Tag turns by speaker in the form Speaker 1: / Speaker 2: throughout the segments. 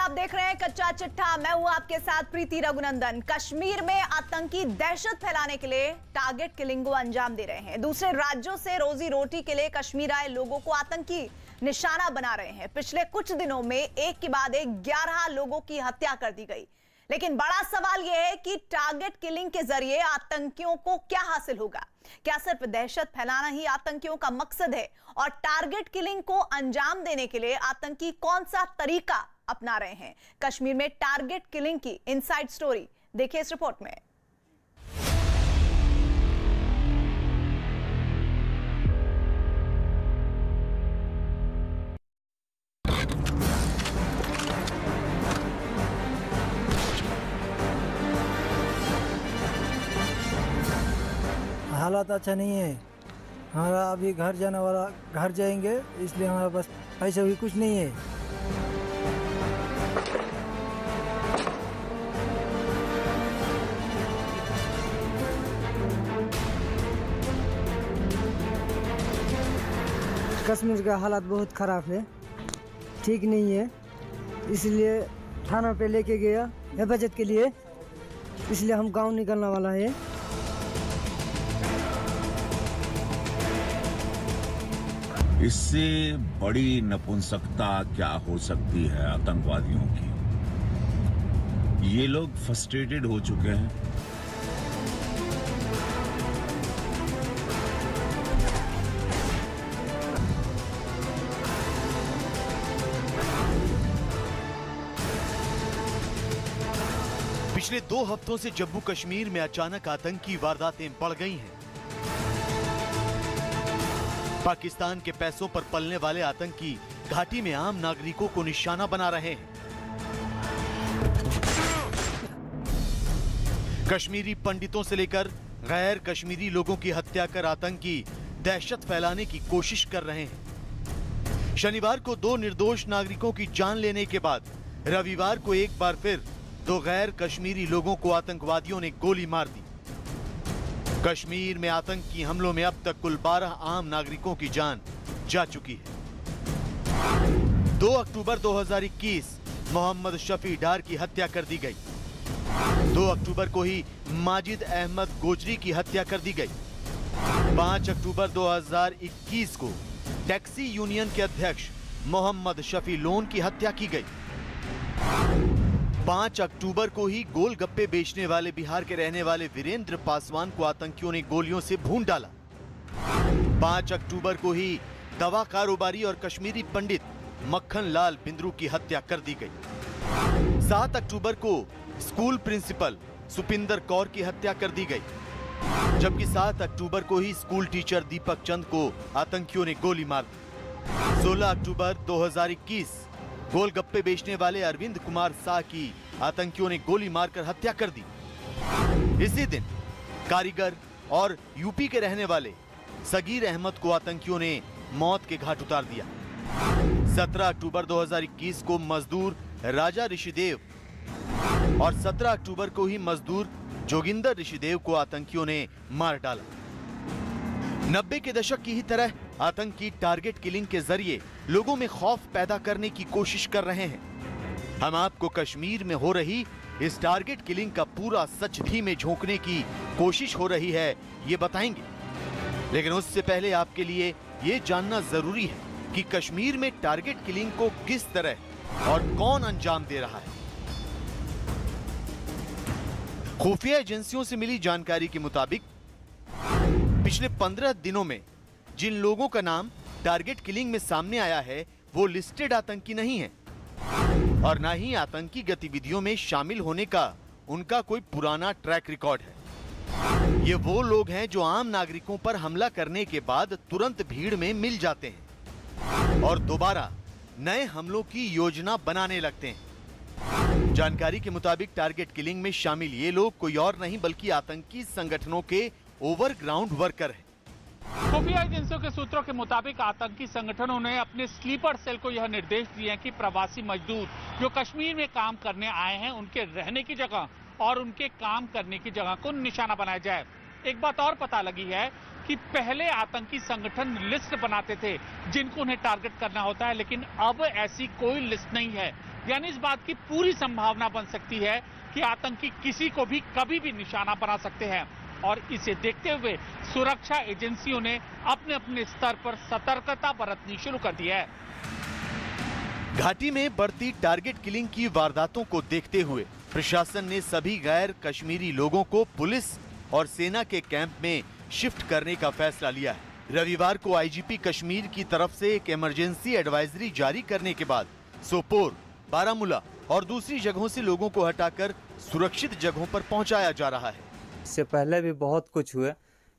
Speaker 1: आप देख रहे हैं कच्चा चिट्ठा। मैं हूं आपके साथ प्रीति रघुनंदन। कश्मीर में आतंकी दहशत फैलाने के लिए टारगेट किलिंग को अंजाम दे रहे हैं। दूसरे राज्यों से रोजी रोटी के लिए कश्मीर आए लोगों को आतंकी निशाना बना रहे हैं। पिछले कुछ दिनों में एक के बाद एक 11 लोगों की हत्या कर दी गई। लेकिन बड़ा सवाल यह है कि टारगेट किलिंग के जरिए आतंकियों को क्या हासिल होगा? क्या सिर्फ दहशत फैलाना ही आतंकियों का मकसद है? और टारगेट किलिंग को अंजाम देने के लिए आतंकी कौन सा तरीका अपना रहे हैं? कश्मीर में टारगेट किलिंग की इनसाइड स्टोरी देखिए इस रिपोर्ट में।
Speaker 2: हालात अच्छा नहीं है। हमारा अभी घर जाने वाला, घर जाएंगे, इसलिए हमारे पास पैसा भी कुछ नहीं है। कश्मीर का हालात बहुत ख़राब है, ठीक नहीं है, इसलिए थाना पे लेके गया हिफाजत के लिए, इसलिए हम गांव निकलने वाला है।
Speaker 3: इससे बड़ी नपुंसकता क्या हो सकती है आतंकवादियों की? ये लोग फ्रस्ट्रेटेड हो चुके हैं।
Speaker 4: पिछले 2 हफ्तों से जम्मू कश्मीर में अचानक आतंकी वारदातें बढ़ गई हैं। पाकिस्तान के पैसों पर पलने वाले आतंकी घाटी में आम नागरिकों को निशाना बना रहे हैं। कश्मीरी पंडितों से लेकर गैर कश्मीरी लोगों की हत्या कर आतंकी दहशत फैलाने की कोशिश कर रहे हैं। शनिवार को 2 निर्दोष नागरिकों की जान लेने के बाद रविवार को एक बार फिर 2 गैर कश्मीरी लोगों को आतंकवादियों ने गोली मार दी। कश्मीर में आतंकी हमलों में अब तक कुल 12 आम नागरिकों की जान जा चुकी है। 2 अक्टूबर 2021 मोहम्मद शफी डार की हत्या कर दी गई। 2 अक्टूबर को ही माजिद अहमद गोजरी की हत्या कर दी गई। 5 अक्टूबर 2021 को टैक्सी यूनियन के अध्यक्ष मोहम्मद शफी लोन की हत्या की गई। 5 अक्टूबर को ही गोलगप्पे बेचने वाले बिहार के रहने वाले वीरेंद्र पासवान को आतंकियों ने गोलियों से भून डाला। 5 अक्टूबर को ही दवा कारोबारी और कश्मीरी पंडित मक्खन लाल बिंद्रू की हत्या कर दी गई। 7 अक्टूबर को स्कूल प्रिंसिपल सुपिंदर कौर की हत्या कर दी गई, जबकि 7 अक्टूबर को ही स्कूल टीचर दीपक चंद को आतंकियों ने गोली मार दी। 16 अक्टूबर 2021 गोलगप्पे बेचने वाले अरविंद कुमार शाह की आतंकियों ने गोली मारकर हत्या कर दी। इसी दिन कारीगर और यूपी के रहने वाले सगीर अहमद को आतंकियों ने मौत के घाट उतार दिया। 17 अक्टूबर 2021 को मजदूर राजा ऋषिदेव और 17 अक्टूबर को ही मजदूर जोगिंदर ऋषिदेव को आतंकियों ने मार डाला। 90 के दशक की ही तरह आतंकी टारगेट किलिंग के जरिए लोगों में खौफ पैदा करने की कोशिश कर रहे हैं। हम आपको कश्मीर में हो रही इस टारगेट किलिंग का पूरा सच भी में झोंकने की कोशिश हो रही है, ये बताएंगे। लेकिन उससे पहले आपके लिए ये जानना जरूरी है कि कश्मीर में टारगेट किलिंग को किस तरह और कौन अंजाम दे रहा है। खुफिया एजेंसियों से मिली जानकारी के मुताबिक पिछले 15 दिनों में जिन लोगों का नाम टारगेट किलिंग में सामने आया है वो लिस्टेड आतंकी नहीं है और ना ही आतंकी गतिविधियों में शामिल होने का उनका कोई पुराना ट्रैक रिकॉर्ड है। ये वो लोग हैं जो आम नागरिकों पर हमला करने के बाद तुरंत भीड़ में मिल जाते हैं और दोबारा नए हमलों की योजना बनाने लगते हैं। जानकारी के मुताबिक टारगेट किलिंग में शामिल ये लोग कोई और नहीं बल्कि आतंकी संगठनों के ओवरग्राउंड वर्कर हैं।
Speaker 5: खुफिया एजेंसियों के सूत्रों के मुताबिक आतंकी संगठनों ने अपने स्लीपर सेल को यह निर्देश दिए हैं कि प्रवासी मजदूर जो कश्मीर में काम करने आए हैं उनके रहने की जगह और उनके काम करने की जगह को निशाना बनाया जाए। एक बात और पता लगी है कि पहले आतंकी संगठन लिस्ट बनाते थे जिनको उन्हें टारगेट करना होता है, लेकिन अब ऐसी कोई लिस्ट नहीं है। यानी इस बात की पूरी संभावना बन सकती है कि आतंकी किसी को भी कभी भी निशाना बना सकते हैं। और इसे देखते हुए सुरक्षा एजेंसियों ने अपने अपने स्तर पर सतर्कता बरतनी शुरू कर दी है।
Speaker 4: घाटी में बढ़ती टारगेट किलिंग की वारदातों को देखते हुए प्रशासन ने सभी गैर कश्मीरी लोगों को पुलिस और सेना के कैंप में शिफ्ट करने का फैसला लिया है। रविवार को आईजीपी कश्मीर की तरफ से एक इमरजेंसी एडवाइजरी जारी करने के बाद सोपोर, बारामूला और दूसरी जगहों से लोगों को हटाकर सुरक्षित जगहों पर पहुंचाया जा रहा है।
Speaker 6: इससे पहले भी बहुत कुछ हुए,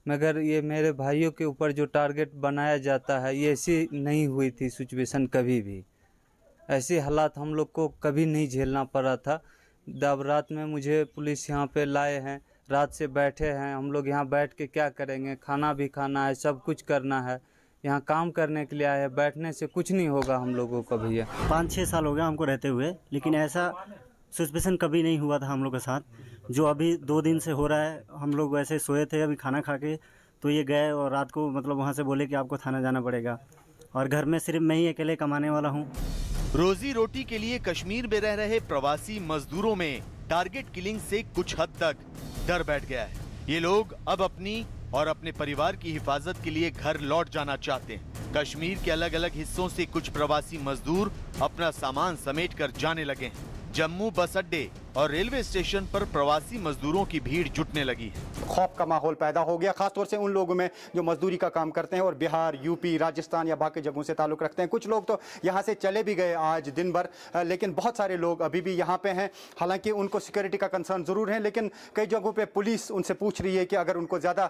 Speaker 6: मगर ये मेरे भाइयों के ऊपर जो टारगेट बनाया जाता है, ये ऐसी नहीं हुई थी सिचुएशन कभी भी। ऐसे हालात हम लोग को कभी नहीं झेलना पड़ा था। जब रात में मुझे पुलिस यहाँ पे लाए हैं, रात से बैठे हैं हम लोग। यहाँ बैठ के क्या करेंगे? खाना भी खाना है, सब कुछ करना है। यहाँ काम करने के लिए आए हैं, बैठने से कुछ नहीं होगा हम लोगों को भैया।
Speaker 7: 5-6 साल हो गया हमको रहते हुए, लेकिन ऐसा सिचुएशन कभी नहीं हुआ था हम लोग के साथ जो अभी 2 दिन से हो रहा है। हम लोग वैसे सोए थे अभी खाना खा के, तो ये गए और रात को मतलब वहाँ से बोले कि आपको थाना जाना पड़ेगा, और घर में सिर्फ मैं ही अकेले कमाने वाला हूँ।
Speaker 4: रोजी रोटी के लिए कश्मीर में रह रहे प्रवासी मजदूरों में टारगेट किलिंग से कुछ हद तक डर बैठ गया है। ये लोग अब अपनी और अपने परिवार की हिफाजत के लिए घर लौट जाना चाहते हैं। कश्मीर के अलग अलग हिस्सों से कुछ प्रवासी मजदूर अपना सामान समेट कर जाने लगे हैं। जम्मू बस अड्डे और रेलवे स्टेशन पर प्रवासी मजदूरों की भीड़ जुटने लगी है।
Speaker 8: खौफ का माहौल पैदा हो गया, खासतौर से उन लोगों में जो मजदूरी का काम करते हैं और बिहार, यूपी, राजस्थान या बाकी जगहों से ताल्लुक रखते हैं। कुछ लोग तो यहाँ से चले भी गए आज दिन भर, लेकिन बहुत सारे लोग अभी भी यहाँ पे हैं। हालांकि उनको सिक्योरिटी का कंसर्न जरूर है, लेकिन कई जगहों पे पुलिस उनसे पूछ रही है कि अगर उनको ज़्यादा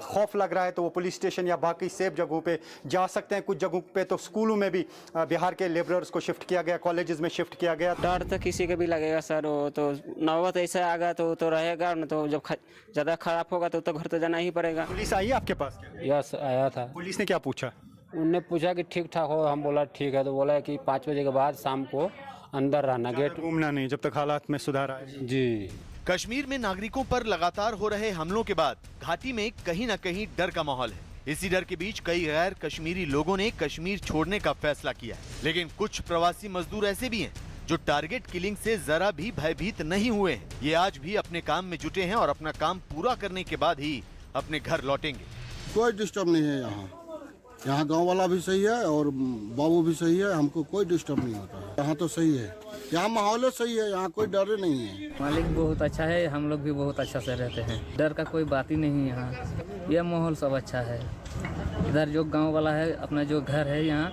Speaker 8: खौफ लग रहा है तो वो पुलिस स्टेशन या बाकी सेफ जगहों पर जा सकते हैं। कुछ जगहों पर तो स्कूलों में भी बिहार के लेबरर्स को शिफ्ट किया गया, कॉलेजेस में शिफ्ट किया गया।
Speaker 9: डर तो किसी को भी लगेगा सर, वो तो नौबत ऐसा आ गया तो रहेगा न, तो जब ज़्यादा खराब होगा तो घर तो जाना ही पड़ेगा।
Speaker 8: पुलिस आई है आपके पास?
Speaker 10: यस, आया था।
Speaker 8: पुलिस ने क्या पूछा?
Speaker 10: उनने पूछा कि ठीक ठाक हो, हम बोला ठीक है, तो बोला कि 5 बजे के बाद शाम को अंदर रहना, गेट
Speaker 8: घूमना नहीं जब तक हालात में सुधार आए।
Speaker 10: जी।
Speaker 4: कश्मीर में नागरिकों पर लगातार हो रहे हमलों के बाद घाटी में कहीं न कहीं डर का माहौल है। इसी डर के बीच कई गैर कश्मीरी लोगों ने कश्मीर छोड़ने का फैसला किया, लेकिन कुछ प्रवासी मजदूर ऐसे भी हैं जो टारगेट किलिंग से जरा भी भयभीत नहीं हुए हैं। ये आज भी अपने काम में जुटे हैं और अपना काम पूरा करने के बाद ही अपने घर लौटेंगे।
Speaker 11: कोई डिस्टर्ब नहीं है यहाँ गांव वाला भी सही है और बाबू भी सही है, हमको कोई डिस्टर्ब नहीं होता है। यहाँ तो सही है, यहाँ माहौल सही है, यहाँ कोई डर नहीं है।
Speaker 12: मालिक बहुत अच्छा है, हम लोग भी बहुत अच्छा से रहते हैं, डर का कोई बात ही नहीं है। यहाँ यह माहौल सब अच्छा है। इधर जो गाँव वाला है, अपना जो घर है यहाँ,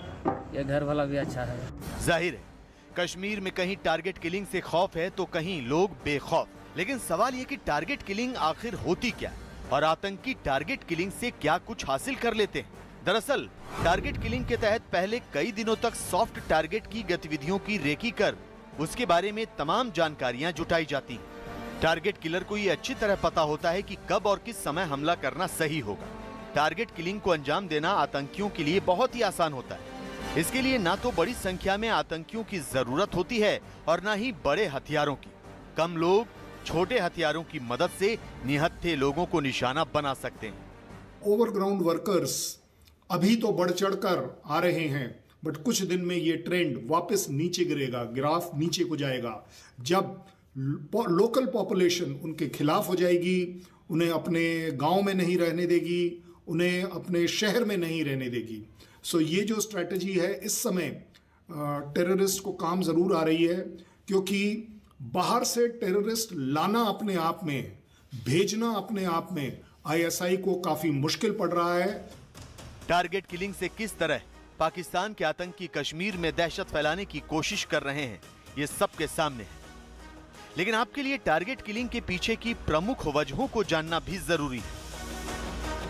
Speaker 12: यह घर वाला भी अच्छा है।
Speaker 4: जाहिर है कश्मीर में कहीं टारगेट किलिंग से खौफ है तो कहीं लोग बेखौफ, लेकिन सवाल ये कि टारगेट किलिंग आखिर होती क्या और आतंकी टारगेट किलिंग से क्या कुछ हासिल कर लेते हैं। दरअसल टारगेट किलिंग के तहत पहले कई दिनों तक सॉफ्ट टारगेट की गतिविधियों की रेकी कर उसके बारे में तमाम जानकारियां जुटाई जाती हैं। टारगेट किलर को ये अच्छी तरह पता होता है कि कब और किस समय हमला करना सही होगा। टारगेट किलिंग को अंजाम देना आतंकियों के लिए बहुत ही आसान होता है। इसके लिए ना तो बड़ी संख्या में आतंकियों की जरूरत होती है और ना ही बड़े हथियारों की। कम लोग छोटे हथियारों की मदद से निहत्थे लोगों को निशाना बना सकते हैं।
Speaker 13: ओवरग्राउंड वर्कर्स अभी तो बढ़ चढ़कर आ रहे हैं, बट कुछ दिन में ये ट्रेंड वापस नीचे गिरेगा, ग्राफ नीचे को जाएगा। जब लोकल पॉपुलेशन उनके खिलाफ हो जाएगी, उन्हें अपने गांव में नहीं रहने देगी, उन्हें अपने शहर में नहीं रहने देगी। सो ये जो स्ट्रैटेजी है इस समय टेररिस्ट को काम जरूर आ रही है, क्योंकि बाहर से टेररिस्ट लाना अपने आप में, भेजना अपने आप में आईएसआई को काफी मुश्किल पड़ रहा है।
Speaker 4: टारगेट किलिंग से किस तरह पाकिस्तान के आतंकी कश्मीर में दहशत फैलाने की कोशिश कर रहे हैं, ये सबके सामने है। लेकिन आपके लिए टारगेट किलिंग के पीछे की प्रमुख वजहों को जानना भी जरूरी है।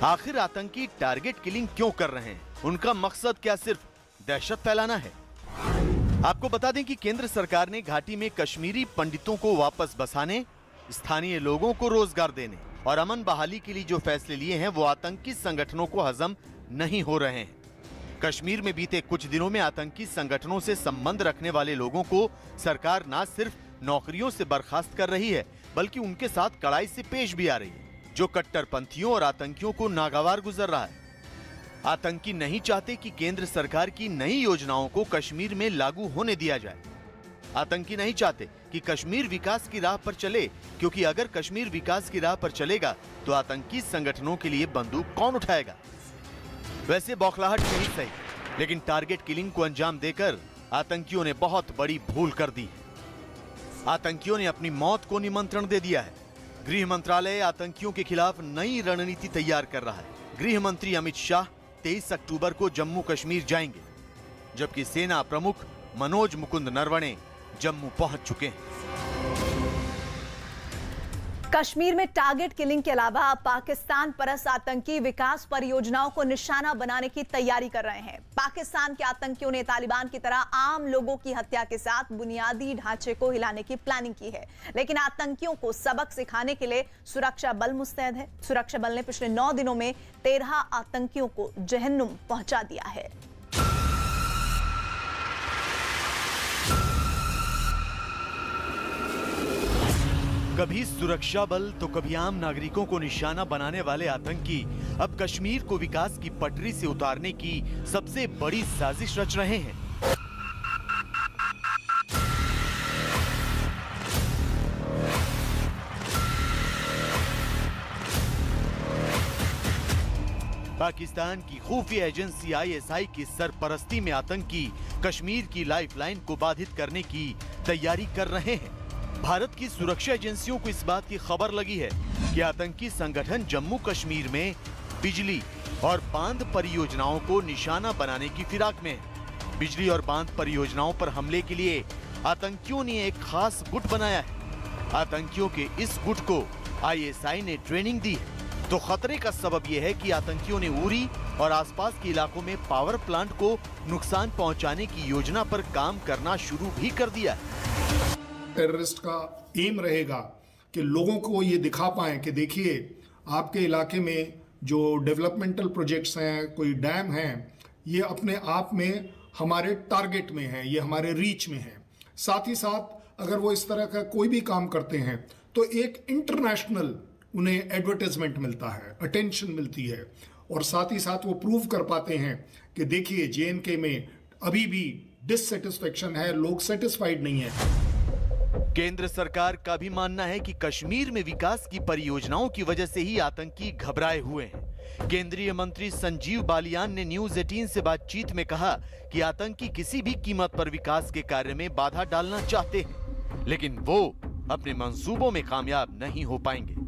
Speaker 4: आखिर आतंकी टारगेट किलिंग क्यों कर रहे हैं? उनका मकसद क्या सिर्फ दहशत फैलाना है? आपको बता दें कि केंद्र सरकार ने घाटी में कश्मीरी पंडितों को वापस बसाने, स्थानीय लोगों को रोजगार देने और अमन बहाली के लिए जो फैसले लिए हैं वो आतंकी संगठनों को हजम नहीं हो रहे हैं। कश्मीर में बीते कुछ दिनों में आतंकी संगठनों से संबंध रखने वाले लोगों को सरकार न सिर्फ नौकरियों से बर्खास्त कर रही है, बल्कि उनके साथ कड़ाई से पेश भी आ रही है, जो कट्टरपंथियों और आतंकियों को नागवार गुजर रहा है। आतंकी नहीं चाहते कि केंद्र सरकार की नई योजनाओं को कश्मीर में लागू होने दिया जाए। आतंकी नहीं चाहते कि कश्मीर विकास की राह पर चले, क्योंकि अगर कश्मीर विकास की राह पर चलेगा तो आतंकी संगठनों के लिए बंदूक कौन उठाएगा। वैसे बौखलाहट नहीं सही, लेकिन टारगेट किलिंग को अंजाम देकर आतंकियों ने बहुत बड़ी भूल कर दी। आतंकियों ने अपनी मौत को निमंत्रण दे दिया है। गृह मंत्रालय आतंकियों के खिलाफ नई रणनीति तैयार कर रहा है। गृह मंत्री अमित शाह 23 अक्टूबर को जम्मू कश्मीर जाएंगे, जबकि सेना प्रमुख मनोज मुकुंद नरवणे जम्मू पहुंच चुके हैं।
Speaker 1: कश्मीर में टारगेट किलिंग के अलावा पाकिस्तान परस्त आतंकी विकास परियोजनाओं को निशाना बनाने की तैयारी कर रहे हैं। पाकिस्तान के आतंकियों ने तालिबान की तरह आम लोगों की हत्या के साथ बुनियादी ढांचे को हिलाने की प्लानिंग की है, लेकिन आतंकियों को सबक सिखाने के लिए सुरक्षा बल मुस्तैद है। सुरक्षा बल ने पिछले 9 दिनों में 13 आतंकियों को जहन्नुम पहुंचा दिया है।
Speaker 4: कभी सुरक्षा बल तो कभी आम नागरिकों को निशाना बनाने वाले आतंकी अब कश्मीर को विकास की पटरी से उतारने की सबसे बड़ी साजिश रच रहे हैं। पाकिस्तान की खुफिया एजेंसी ISI की सरपरस्ती में आतंकी कश्मीर की लाइफलाइन को बाधित करने की तैयारी कर रहे हैं। भारत की सुरक्षा एजेंसियों को इस बात की खबर लगी है कि आतंकी संगठन जम्मू कश्मीर में बिजली और बांध परियोजनाओं को निशाना बनाने की फिराक में है। बिजली और बांध परियोजनाओं पर हमले के लिए आतंकियों ने एक खास गुट बनाया है। आतंकियों के इस गुट को ISI ने ट्रेनिंग दी है। तो खतरे का सबब यह है कि आतंकियों ने उरी और आसपास के इलाकों में पावर प्लांट को नुकसान पहुंचाने की योजना पर काम करना शुरू भी कर दिया है।
Speaker 13: टेररिस्ट का एम रहेगा कि लोगों को ये दिखा पाए कि देखिए आपके इलाके में जो डेवलपमेंटल प्रोजेक्ट्स हैं, कोई डैम हैं, ये अपने आप में हमारे टारगेट में है, ये हमारे रीच में है। साथ ही साथ अगर वो इस तरह का कोई भी काम करते हैं तो एक इंटरनेशनल उन्हें एडवर्टाइजमेंट मिलता है, अटेंशन मिलती है, और साथ ही साथ वो प्रूव कर पाते हैं कि देखिए JNK में अभी भी डिससेटिस्फेक्शन है, लोग सेटिस्फाइड नहीं है।
Speaker 4: केंद्र सरकार का भी मानना है कि कश्मीर में विकास की परियोजनाओं की वजह से ही आतंकी घबराए हुए हैं। केंद्रीय मंत्री संजीव बालियान ने न्यूज 18 से बातचीत में कहा कि आतंकी किसी भी कीमत पर विकास के कार्य में बाधा डालना चाहते हैं, लेकिन वो अपने मंसूबों में कामयाब नहीं हो पाएंगे।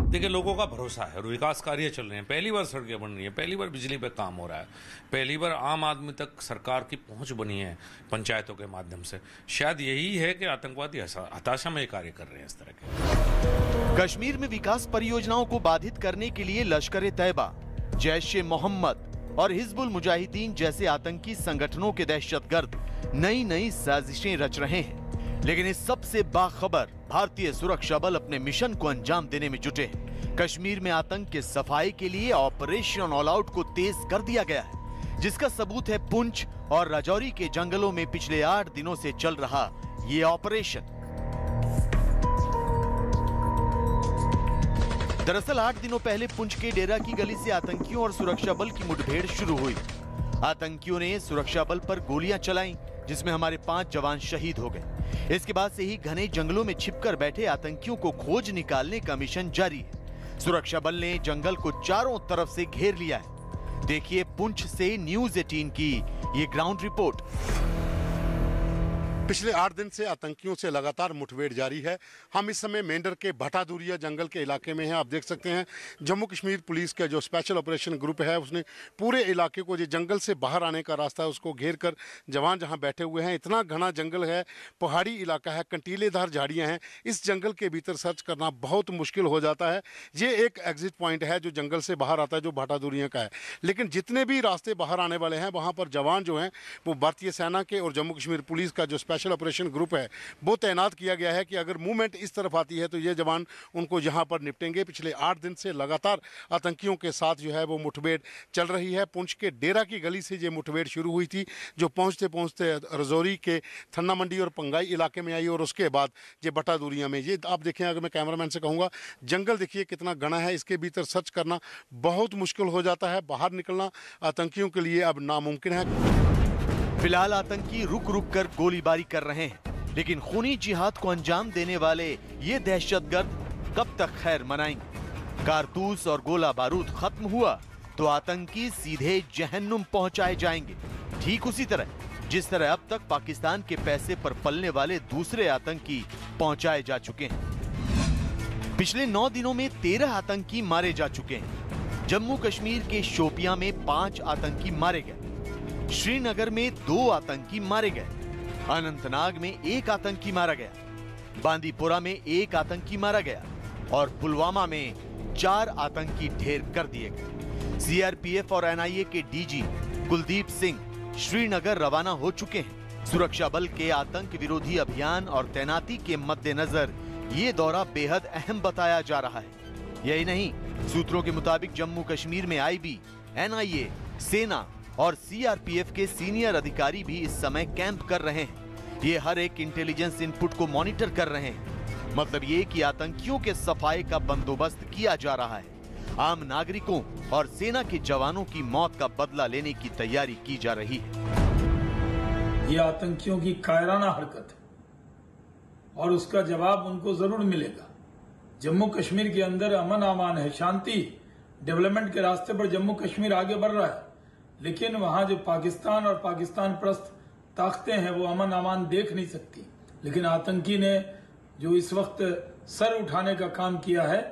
Speaker 14: देखिए, लोगों का भरोसा है और विकास कार्य चल रहे हैं। पहली बार सड़कें बन रही है, पहली बार बिजली पे काम हो रहा है, पहली बार आम आदमी तक सरकार की पहुंच बनी है पंचायतों के माध्यम से। शायद यही है कि आतंकवादी हताशा में कार्य कर रहे हैं इस तरह के।
Speaker 4: कश्मीर में विकास परियोजनाओं को बाधित करने के लिए लश्कर-ए-तैयबा, जैश-ए-मोहम्मद और हिजबुल मुजाहिदीन जैसे आतंकी संगठनों के दहशतगर्द नई नई साजिशें रच रहे हैं। लेकिन इस सबसे बाखबर भारतीय सुरक्षा बल अपने मिशन को अंजाम देने में जुटे हैं। कश्मीर में आतंक के सफाई के लिए ऑपरेशन ऑल आउट को तेज कर दिया गया है, जिसका सबूत है पुंछ और राजौरी के जंगलों में पिछले 8 दिनों से चल रहा ये ऑपरेशन। दरअसल 8 दिनों पहले पुंछ के डेरा की गली से आतंकियों और सुरक्षा बल की मुठभेड़ शुरू हुई। आतंकियों ने सुरक्षा बल पर गोलियां चलाईं, जिसमें हमारे 5 जवान शहीद हो गए। इसके बाद से ही घने जंगलों में छिपकर बैठे आतंकियों को खोज निकालने का मिशन जारी है। सुरक्षा बल ने जंगल को चारों तरफ से घेर लिया है। देखिए पुंछ से न्यूज 18 की ये ग्राउंड रिपोर्ट।
Speaker 15: पिछले 8 दिन से आतंकियों से लगातार मुठभेड़ जारी है। हम इस समय मेंढर के भटादुरिया जंगल के इलाके में हैं। आप देख सकते हैं जम्मू कश्मीर पुलिस का जो स्पेशल ऑपरेशन ग्रुप है उसने पूरे इलाके को, जो जंगल से बाहर आने का रास्ता है उसको घेर कर जवान जहां बैठे हुए हैं। इतना घना जंगल है, पहाड़ी इलाका है, कंटीलेदार झाड़ियाँ हैं। इस जंगल के भीतर सर्च करना बहुत मुश्किल हो जाता है। ये एक एग्जिट पॉइंट है जो जंगल से बाहर आता है, जो भटादुरिया का है। लेकिन जितने भी रास्ते बाहर आने वाले हैं वहाँ पर जवान जो हैं वो भारतीय सेना के और जम्मू कश्मीर पुलिस का जो स्पेशल ऑपरेशन ग्रुप है वो तैनात किया गया है कि अगर मूवमेंट इस तरफ आती है तो ये जवान उनको यहाँ पर निपटेंगे। पिछले 8 दिन से लगातार आतंकियों के साथ जो है वो मुठभेड़ चल रही है। पुंछ के डेरा की गली से ये मुठभेड़ शुरू हुई थी, जो पहुँचते पहुँचते रजौरी के थन्ना मंडी और पंगाई इलाके में आई और उसके बाद ये बटादुरिया में। ये आप देखें, अगर मैं कैमरामैन से कहूँगा, जंगल देखिए कितना घना है, इसके भीतर सर्च करना बहुत मुश्किल हो जाता है। बाहर निकलना आतंकियों के लिए अब नामुमकिन है।
Speaker 4: फिलहाल आतंकी रुक रुक कर गोलीबारी कर रहे हैं, लेकिन खूनी जिहाद को अंजाम देने वाले ये दहशतगर्द कब तक खैर मनाएंगे? कारतूस और गोला बारूद खत्म हुआ तो आतंकी सीधे जहन्नुम पहुंचाए जाएंगे, ठीक उसी तरह जिस तरह अब तक पाकिस्तान के पैसे पर पलने वाले दूसरे आतंकी पहुंचाए जा चुके हैं। पिछले 9 दिनों में 13 आतंकी मारे जा चुके हैं। जम्मू कश्मीर के शोपियां में 5 आतंकी मारे गए, श्रीनगर में 2 आतंकी मारे गए, अनंतनाग में 1 आतंकी मारा गया, बांदीपुरा में 1 आतंकी मारा गया और पुलवामा में 4 आतंकी ढेर कर दिए गए। सीआरपीएफ और एनआईए के डीजी कुलदीप सिंह श्रीनगर रवाना हो चुके हैं। सुरक्षा बल के आतंक विरोधी अभियान और तैनाती के मद्देनजर ये दौरा बेहद अहम बताया जा रहा है। यही नहीं, सूत्रों के मुताबिक जम्मू कश्मीर में आईबी, एनआईए, सेना और सीआरपीएफ के सीनियर अधिकारी भी इस समय कैंप कर रहे हैं। ये हर एक इंटेलिजेंस इनपुट को मॉनिटर कर रहे हैं। मतलब ये कि आतंकियों के सफाये का बंदोबस्त किया जा रहा है। आम नागरिकों और सेना के जवानों की मौत का बदला लेने की तैयारी की जा रही है।
Speaker 16: ये आतंकियों की कायराना हरकत है और उसका जवाब उनको जरूर मिलेगा। जम्मू कश्मीर के अंदर अमन अमान है, शांति, डेवलपमेंट के रास्ते पर जम्मू कश्मीर आगे बढ़ रहा है, लेकिन वहां जो पाकिस्तान और पाकिस्तान प्रस्त ताकतें हैं वो अमन अमान देख नहीं सकती। लेकिन आतंकी ने जो इस वक्त सर उठाने का काम किया है,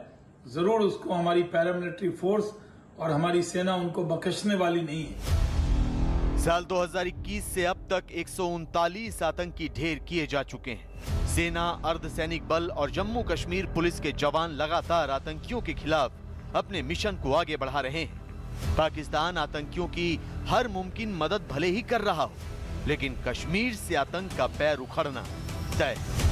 Speaker 16: जरूर उसको हमारी पैरामिलिट्री फोर्स और हमारी सेना उनको बख्शने वाली नहीं है।
Speaker 4: साल 2021 से अब तक 139 आतंकी ढेर किए जा चुके हैं। सेना, अर्धसैनिक बल और जम्मू कश्मीर पुलिस के जवान लगातार आतंकियों के खिलाफ अपने मिशन को आगे बढ़ा रहे हैं। पाकिस्तान आतंकियों की हर मुमकिन मदद भले ही कर रहा हो, लेकिन कश्मीर से आतंक का पैर उखड़ना तय है।